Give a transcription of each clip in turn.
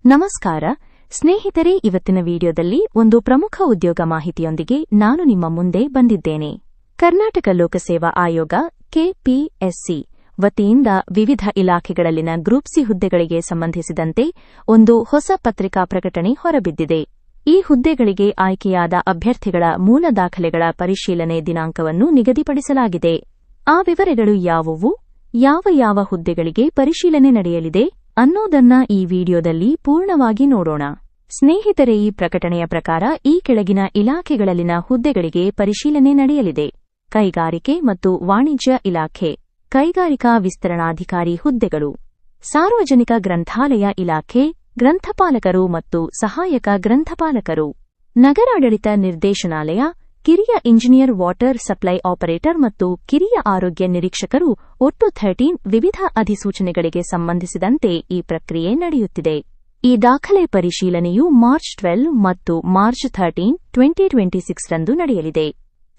ನಮಸ್ಕಾರ ಸ್ನೇಹಿತರೆ, ಇವತ್ತಿನ ವಿಡಿಯೋದಲ್ಲಿ ಒಂದು ಪ್ರಮುಖ ಉದ್ಯೋಗ ಮಾಹಿತಿಯೊಂದಿಗೆ ನಾನು ನಿಮ್ಮ ಮುಂದೆ ಬಂದಿದ್ದೇನೆ. ಕರ್ನಾಟಕ ಲೋಕಸೇವಾ ಆಯೋಗ ಕೆಪಿಎಸ್ಸಿ ವತಿಯಿಂದ ವಿವಿಧ ಇಲಾಖೆಗಳಲ್ಲಿನ ಗ್ರೂಪ್ ಸಿ ಹುದ್ದೆಗಳಿಗೆ ಸಂಬಂಧಿಸಿದಂತೆ ಒಂದು ಹೊಸ ಪತ್ರಿಕಾ ಪ್ರಕಟಣೆ ಹೊರಬಿದ್ದಿದೆ. ಈ ಹುದ್ದೆಗಳಿಗೆ ಆಯ್ಕೆಯಾದ ಅಭ್ಯರ್ಥಿಗಳ ಮೂಲ ದಾಖಲೆಗಳ ಪರಿಶೀಲನೆ ದಿನಾಂಕವನ್ನು ನಿಗದಿಪಡಿಸಲಾಗಿದೆ. ಆ ವಿವರಗಳು ಯಾವುವು, ಯಾವ ಹುದ್ದೆಗಳಿಗೆ ಪರಿಶೀಲನೆ ನಡೆಯಲಿದೆ ಅನ್ನೋದನ್ನ ಈ ವಿಡಿಯೋದಲ್ಲಿ ಪೂರ್ಣವಾಗಿ ನೋಡೋಣ. ಸ್ನೇಹಿತರೆ, ಈ ಪ್ರಕಟಣೆಯ ಪ್ರಕಾರ ಈ ಕೆಳಗಿನ ಇಲಾಖೆಗಳಲ್ಲಿನ ಹುದ್ದೆಗಳಿಗೆ ಪರಿಶೀಲನೆ ನಡೆಯಲಿದೆ. ಕೈಗಾರಿಕೆ ಮತ್ತು ವಾಣಿಜ್ಯ ಇಲಾಖೆ, ಕೈಗಾರಿಕಾ ವಿಸ್ತರಣಾಧಿಕಾರಿ ಹುದ್ದೆಗಳು, ಸಾರ್ವಜನಿಕ ಗ್ರಂಥಾಲಯ ಇಲಾಖೆ, ಗ್ರಂಥಪಾಲಕರು ಮತ್ತು ಸಹಾಯಕ ಗ್ರಂಥಪಾಲಕರು, ನಗರಾಡಳಿತ ನಿರ್ದೇಶನಾಲಯ, ಕಿರಿಯ ಇಂಜಿನಿಯರ್, ವಾಟರ್ ಸಪ್ಲೈ ಆಪರೇಟರ್ ಮತ್ತು ಕಿರಿಯ ಆರೋಗ್ಯ ನಿರೀಕ್ಷಕರು. ಒಟ್ಟು 13 ವಿವಿಧ ಅಧಿಸೂಚನೆಗಳಿಗೆ ಸಂಬಂಧಿಸಿದಂತೆ ಈ ಪ್ರಕ್ರಿಯೆ ನಡೆಯುತ್ತಿದೆ. ಈ ದಾಖಲೆ ಪರಿಶೀಲನೆಯು ಮಾರ್ಚ್ 12 ಮತ್ತು ಮಾರ್ಚ್ 13, 2026 ರಂದು ನಡೆಯಲಿದೆ.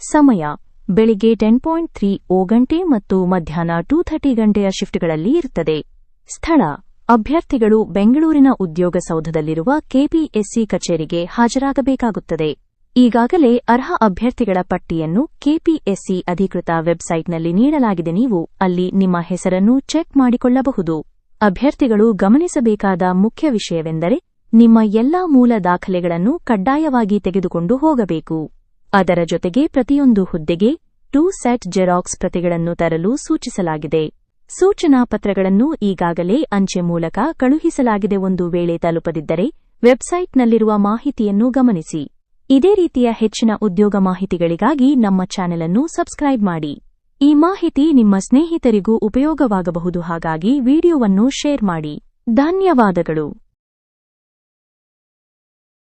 ಸಮಯ ಬೆಳಿಗ್ಗೆ 10.30 ಗಂಟೆ ಮತ್ತು ಮಧ್ಯಾಹ್ನ 2:30 ಗಂಟೆಯ ಶಿಫ್ಟ್ಗಳಲ್ಲಿ ಇರುತ್ತದೆ. ಸ್ಥಳ ಅಭ್ಯರ್ಥಿಗಳು ಬೆಂಗಳೂರಿನ ಉದ್ಯೋಗ ಸೌಧದಲ್ಲಿರುವ ಕೆಪಿಎಸ್ಸಿ ಕಚೇರಿಗೆ ಹಾಜರಾಗಬೇಕಾಗುತ್ತದೆ. ಈಗಾಗಲೇ ಅರ್ಹ ಅಭ್ಯರ್ಥಿಗಳ ಪಟ್ಟಿಯನ್ನು ಕೆಪಿಎಸ್ಸಿ ಅಧಿಕೃತ ವೆಬ್ಸೈಟ್ನಲ್ಲಿ ನೀಡಲಾಗಿದೆ. ನೀವು ಅಲ್ಲಿ ನಿಮ್ಮ ಹೆಸರನ್ನು ಚೆಕ್ ಮಾಡಿಕೊಳ್ಳಬಹುದು. ಅಭ್ಯರ್ಥಿಗಳು ಗಮನಿಸಬೇಕಾದ ಮುಖ್ಯ ವಿಷಯವೆಂದರೆ ನಿಮ್ಮ ಎಲ್ಲಾ ಮೂಲ ದಾಖಲೆಗಳನ್ನು ಕಡ್ಡಾಯವಾಗಿ ತೆಗೆದುಕೊಂಡು ಹೋಗಬೇಕು. ಅದರ ಜೊತೆಗೆ ಪ್ರತಿಯೊಂದು ಹುದ್ದೆಗೆ 2 ಸೆಟ್ ಜೆರಾಕ್ಸ್ ಪ್ರತಿಗಳನ್ನು ತರಲು ಸೂಚಿಸಲಾಗಿದೆ. ಸೂಚನಾ ಪತ್ರಗಳನ್ನು ಈಗಾಗಲೇ ಅಂಚೆ ಮೂಲಕ ಕಳುಹಿಸಲಾಗಿದೆ. ಒಂದು ವೇಳೆ ತಲುಪದಿದ್ದರೆ ವೆಬ್ಸೈಟ್ನಲ್ಲಿರುವ ಮಾಹಿತಿಯನ್ನು ಗಮನಿಸಿ. ಇದೇ ರೀತಿಯ ಹೆಚ್ಚಿನ ಉದ್ಯೋಗ ಮಾಹಿತಿಗಳಿಗಾಗಿ ನಮ್ಮ ಚಾನೆಲ್ ಅನ್ನು ಸಬ್ಸ್ಕ್ರೈಬ್ ಮಾಡಿ. ಈ ಮಾಹಿತಿ ನಿಮ್ಮ ಸ್ನೇಹಿತರಿಗೂ ಉಪಯೋಗವಾಗಬಹುದು, ಹಾಗಾಗಿ ವಿಡಿಯೋವನ್ನು ಶೇರ್ ಮಾಡಿ. ಧನ್ಯವಾದಗಳು.